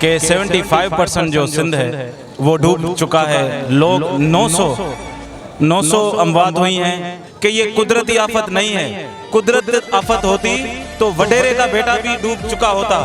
कि 75% जो सिंध है वो डूब चुका है। लोग 900 अमवात हुई हैं कि ये कुदरती आफत नहीं है। कुदरत आफत होती तो वडेरे का बेटा भी डूब चुका होता।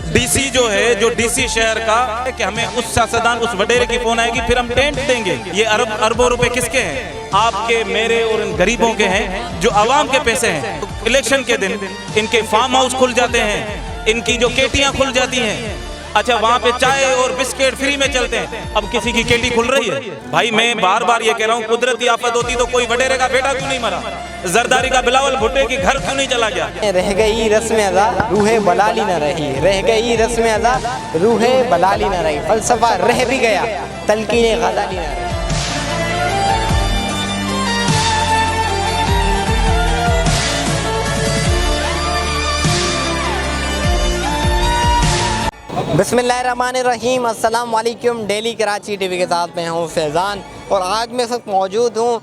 डीसी जो है, जो डीसी शहर का, कि हमें उस सियासतदान, उस वडेरे की फोन आएगी फिर हम टेंट देंगे। ये अरबों रुपए किसके हैं? आपके, मेरे और इन गरीबों के हैं जो आवाम के पैसे हैं। इलेक्शन के दिन इनके फार्म हाउस खुल जाते हैं, इनकी जो केटियां खुल जाती हैं। अच्छा, वहाँ पे चाय और बिस्किट फ्री में चलते हैं। अब किसी की केटी खुल रही है? भाई मैं बार बार ये कह रहा हूँ, कुदरती आफत होती तो कोई वडेरे का बेटा क्यों नहीं मरा? जरदारी का बिलावल भुट्टे की घर क्यों नहीं चला गया? रह गई रस्म अदा रूहे बलाली न रही, रह गई रस्म अदा रूहे बलाली न रही, फलसफा रह भी गया तलकीने गजाली न रही। बिस्मिल्लाहिर्रहमानिर्रहीम, अस्सलाम वालेकुम। डेली कराची टीवी के साथ मैं हूँ फैज़ान और आज मैं इस वक्त मौजूद हूँ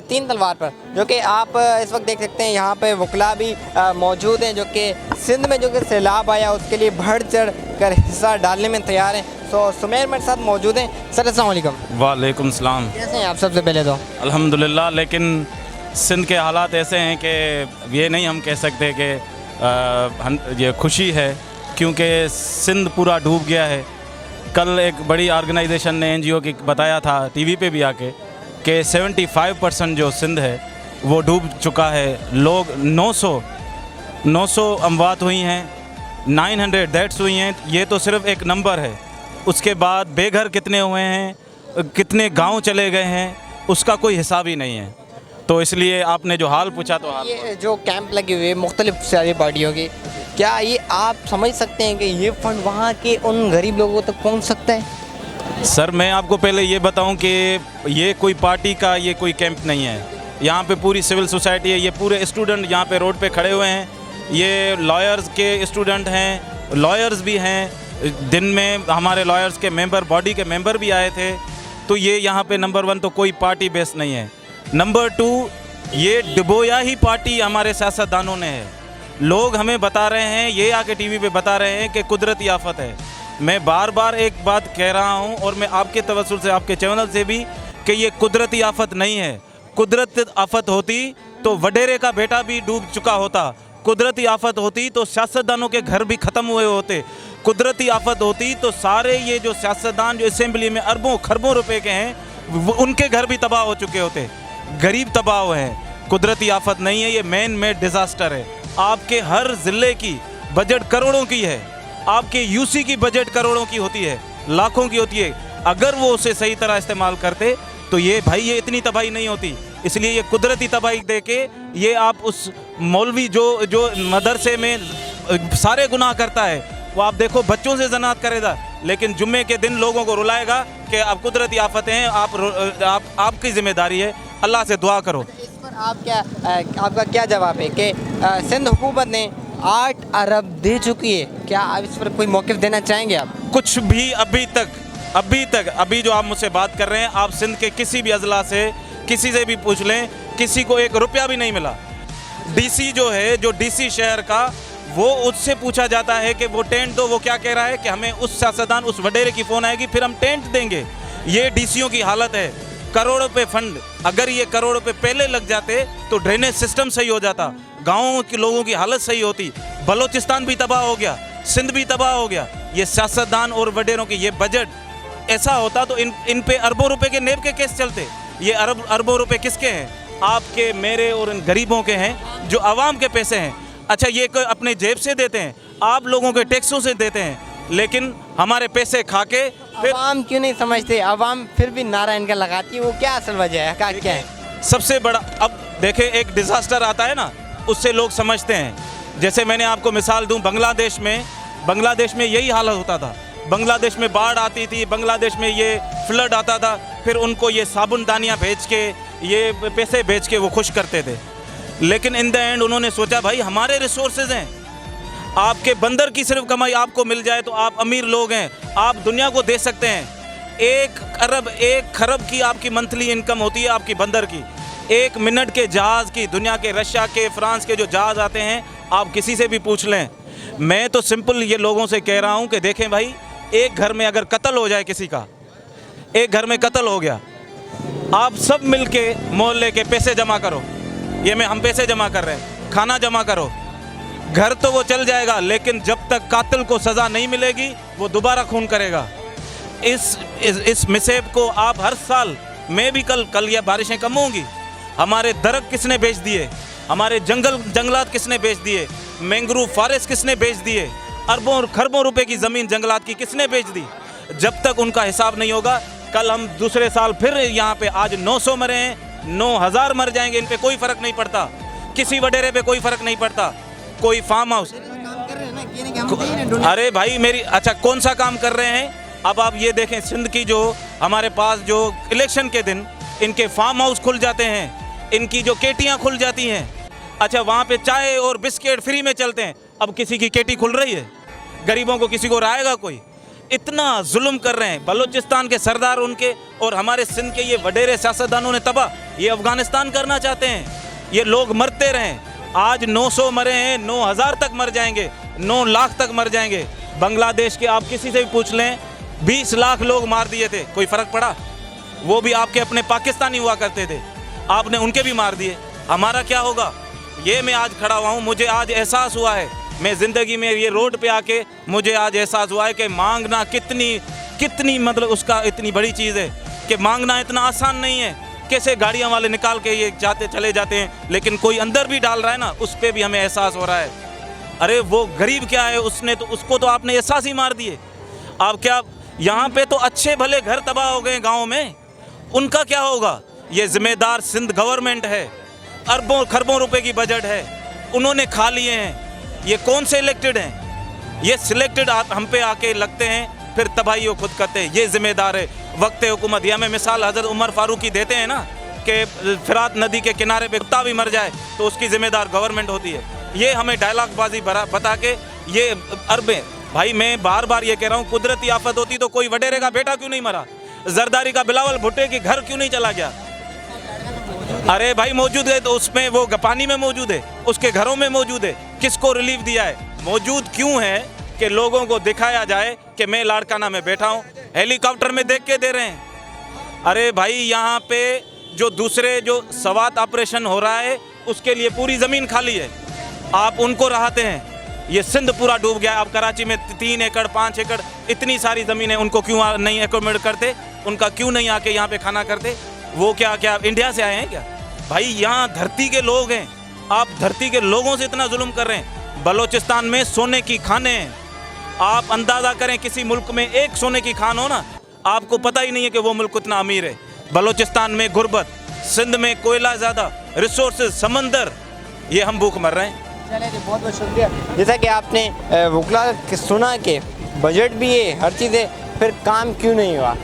तीन तलवार पर, जो कि आप इस वक्त देख सकते हैं। यहाँ पे वकला भी मौजूद हैं जो कि सिंध में जो कि सैलाब आया उसके लिए बढ़ चढ़ कर हिस्सा डालने में तैयार हैं। तो सुमेर मेरे साथ मौजूद हैं। सर अस्सलाम वालेकुम। वालेकुम सलाम। कैसे हैं आप? सबसे पहले तो अल्हम्दुलिल्लाह, लेकिन सिंध के हालात ऐसे हैं कि ये नहीं हम कह सकते कि ये खुशी है, क्योंकि सिंध पूरा डूब गया है। कल एक बड़ी ऑर्गेनाइजेशन ने, NGO की, बताया था टीवी पे भी आके कि 75% जो सिंध है वो डूब चुका है। लोग 900 अमवात हुई हैं, 900 डेथ्स हुई हैं। ये तो सिर्फ एक नंबर है। उसके बाद बेघर कितने हुए हैं, कितने गांव चले गए हैं, उसका कोई हिसाब ही नहीं है। तो इसलिए आपने जो हाल पूछा, तो हाल ये जो कैंप लगे हुए मुख्तलिफ सारी पार्टियों की, क्या ये आप समझ सकते हैं कि ये फंड वहाँ के उन गरीब लोगों तक पहुँच सकता है? सर, मैं आपको पहले ये बताऊं कि ये कोई पार्टी का ये कोई कैंप नहीं है। यहाँ पे पूरी सिविल सोसाइटी है। ये पूरे स्टूडेंट यहाँ पे रोड पे खड़े हुए हैं। ये लॉयर्स के स्टूडेंट हैं, लॉयर्स भी हैं। दिन में हमारे लॉयर्स के मेंबर, बॉडी के मेंबर भी आए थे। तो ये यहाँ पे नंबर 1 तो कोई पार्टी बेस नहीं है। नंबर 2, ये डुबोया ही पार्टी हमारे सियासतदानों ने है। लोग हमें बता रहे हैं, ये आके टीवी पे बता रहे हैं कि कुदरती आफत है। मैं बार बार एक बात कह रहा हूँ, और मैं आपके तवज्जुह से, आपके चैनल से भी, कि ये कुदरती आफत नहीं है। कुदरती आफत होती तो वडेरे का बेटा भी डूब चुका होता। कुदरती आफत होती तो सियासतदानों के घर भी ख़त्म हुए होते। कुदरती आफत होती तो सारे ये जो सियासतदान जो असेंबली में अरबों खरबों रुपए के हैं, उनके घर भी तबाह हो चुके होते। गरीब तबाह हुए हैं। कुदरती आफत नहीं है, ये मैन मेड डिज़ास्टर है। आपके हर ज़िले की बजट करोड़ों की है। आपके यूसी की बजट करोड़ों की होती है, लाखों की होती है। अगर वो उसे सही तरह इस्तेमाल करते तो ये इतनी तबाही नहीं होती। इसलिए ये कुदरती तबाही दे के, ये आप उस मौलवी जो मदरसे में सारे गुनाह करता है, वो आप देखो बच्चों से जनात करेगा, लेकिन जुम्मे के दिन लोगों को रुलाएगा कि अब कुदरती आफतें हैं, आपकी जिम्मेदारी है, अल्लाह से दुआ करो। इस पर आपका क्या जवाब है कि सिंध हुकूमत ने 8 अरब दे चुकी है? क्या आप इस पर कोई मौक़िफ़ देना चाहेंगे आप? कुछ भी अभी जो आप मुझसे बात कर रहे हैं, आप सिंध के किसी भी अजला से, किसी से भी पूछ लें, किसी को 1 रुपया भी नहीं मिला। डीसी जो है, जो डीसी शहर का, वो उससे पूछा जाता है कि वो टेंट दो, वो क्या कह रहा है कि हमें उस सियासतदान, उस वडेरे की फ़ोन आएगी फिर हम टेंट देंगे। ये डीसीओं की हालत है। करोड़ों पे फंड, अगर ये करोड़ों पे पहले लग जाते तो ड्रेनेज सिस्टम सही हो जाता, गाँव के लोगों की हालत सही होती। बलोचिस्तान भी तबाह हो गया, सिंध भी तबाह हो गया। ये सियासतदान और वडेरों की ये बजट ऐसा होता तो इन पे अरबों रुपए के नेब के केस चलते। ये अरबों रुपए किसके हैं? आपके, मेरे और इन गरीबों के हैं, जो आवाम के पैसे हैं। अच्छा, ये अपने जेब से देते हैं, आप लोगों के टैक्सों से देते हैं, लेकिन हमारे पैसे खा के फिर आवाम क्यों नहीं समझते? आवाम फिर भी नारा इनका लगाती है, वो क्या असल वजह है? क्या है सबसे बड़ा? अब देखें, एक डिज़ास्टर आता है ना, उससे लोग समझते हैं। जैसे मैंने आपको मिसाल दूं, बांग्लादेश में यही हालत होता था। बांग्लादेश में बाढ़ आती थी, बांग्लादेश में ये फ्लड आता था, फिर उनको ये साबुनदानियाँ भेज के, ये पैसे भेज के वो खुश करते थे। लेकिन इन द एंड उन्होंने सोचा, भाई हमारे रिसोर्सेज हैं, आपके बंदर की सिर्फ कमाई आपको मिल जाए तो आप अमीर लोग हैं, आप दुनिया को दे सकते हैं। 1 खरब की आपकी मंथली इनकम होती है आपकी बंदर की। 1 मिनट के जहाज़ की, दुनिया के, रशिया के, फ्रांस के जो जहाज़ आते हैं, आप किसी से भी पूछ लें। मैं तो सिंपल ये लोगों से कह रहा हूँ कि देखें भाई, एक घर में अगर कत्ल हो जाए किसी का, एक घर में कत्ल हो गया, आप सब मिलके मोहल्ले के पैसे जमा करो, ये में हम पैसे जमा कर रहे हैं, खाना जमा करो, घर तो वो चल जाएगा, लेकिन जब तक कातिल को सज़ा नहीं मिलेगी वो दोबारा खून करेगा। इस मिसेब को आप हर साल, मैं भी कल या बारिशें कम होंगी, हमारे दरख्त किसने बेच दिए, हमारे जंगलात किसने बेच दिए, मैंग्रोव फॉरेस्ट किसने बेच दिए, अरबों और खरबों रुपए की ज़मीन जंगलात की किसने बेच दी। जब तक उनका हिसाब नहीं होगा, कल हम दूसरे साल फिर यहाँ पे, आज 900 मरे हैं, 9000 मर जाएंगे, इन पे कोई फ़र्क नहीं पड़ता, किसी वडेरे पे कोई फ़र्क नहीं पड़ता, कोई फार्म हाउस। अरे भाई मेरी, अच्छा कौन सा काम कर रहे हैं? अब आप ये देखें, सिंध की जो हमारे पास जो इलेक्शन के दिन इनके फार्म हाउस खुल जाते हैं, इनकी जो केटियाँ खुल जाती हैं, अच्छा वहाँ पे चाय और बिस्किट फ्री में चलते हैं, अब किसी की केटी खुल रही है? गरीबों को किसी को राएगा कोई? इतना जुल्म कर रहे हैं बलूचिस्तान के सरदार उनके, और हमारे सिंध के ये वडेरे सियासतदानों ने तबाह, ये अफगानिस्तान करना चाहते हैं। ये लोग मरते रहें, आज 900 मरे हैं, 9000 तक मर जाएंगे, 9 लाख तक मर जाएंगे। बांग्लादेश के आप किसी से भी पूछ लें, 20 लाख लोग मार दिए थे, कोई फ़र्क पड़ा? वो भी आपके अपने पाकिस्तानी हुआ करते थे, आपने उनके भी मार दिए, हमारा क्या होगा? ये मैं आज खड़ा हुआ हूँ, मुझे आज एहसास हुआ है, मैं ज़िंदगी में ये रोड पे आके मुझे आज एहसास हुआ है कि मांगना कितनी मतलब उसका इतनी बड़ी चीज़ है, कि मांगना इतना आसान नहीं है। कैसे गाड़ियाँ वाले निकाल के ये चले जाते हैं, लेकिन कोई अंदर भी डाल रहा है ना, उस पर भी हमें एहसास हो रहा है। अरे वो गरीब क्या है, उसको तो आपने एहसास ही मार दिए। आप क्या, यहाँ पे तो अच्छे भले घर तबाह हो गए गाँव में, उनका क्या होगा? ये जिम्मेदार सिंध गवर्नमेंट है, अरबों खरबों रुपए की बजट है, उन्होंने खा लिए हैं। ये कौन से इलेक्टेड हैं? ये सिलेक्टेड हम पे आके लगते हैं, फिर तबाही वो खुद करते हैं। ये जिम्मेदार है वक्त हुकूमत। या मैं मिसाल हज़रत उमर फारूकी देते हैं ना, कि फिरात नदी के किनारे पे कुत्ता भी मर जाए तो उसकी जिम्मेदार गवर्नमेंट होती है। ये हमें डायलॉगबाजी बता के ये अरबें, भाई मैं बार बार ये कह रहा हूँ, कुदरती आफत होती तो कोई वडेरे का बेटा क्यों नहीं मरा? जरदारी का बिलावल भुट्टे के घर क्यों नहीं चला गया? अरे भाई मौजूद है तो उसमें, वो पानी में मौजूद है, उसके घरों में मौजूद है, किसको रिलीफ दिया है? मौजूद क्यों है? कि लोगों को दिखाया जाए कि मैं लाड़काना में बैठा हूँ, हेलीकॉप्टर में देख के दे रहे हैं। अरे भाई यहाँ पे जो दूसरे जो सवात ऑपरेशन हो रहा है, उसके लिए पूरी ज़मीन खाली है, आप उनको राहते हैं। ये सिंध पूरा डूब गया। आप कराची में 3 एकड़ 5 एकड़ इतनी सारी ज़मीन है, उनको क्यों नहीं एकोमोडेट करते? उनका क्यों नहीं आके यहाँ पे खाना करते? वो क्या इंडिया से आए हैं क्या? भाई यहाँ धरती के लोग हैं, आप धरती के लोगों से इतना जुल्म कर रहे हैं। बलूचिस्तान में सोने की खानें हैं, आप अंदाज़ा करें किसी मुल्क में एक सोने की खान हो ना, आपको पता ही नहीं है कि वो मुल्क कितना अमीर है। बलूचिस्तान में गुर्बत, सिंध में कोयला ज़्यादा, रिसोर्सेज, समंदर, ये हम भूख मर रहे हैं। चलिए जी, बहुत बहुत शुक्रिया। जैसा कि आपने वकला सुना कि बजट भी है, हर चीज़ है, फिर काम क्यों नहीं हुआ?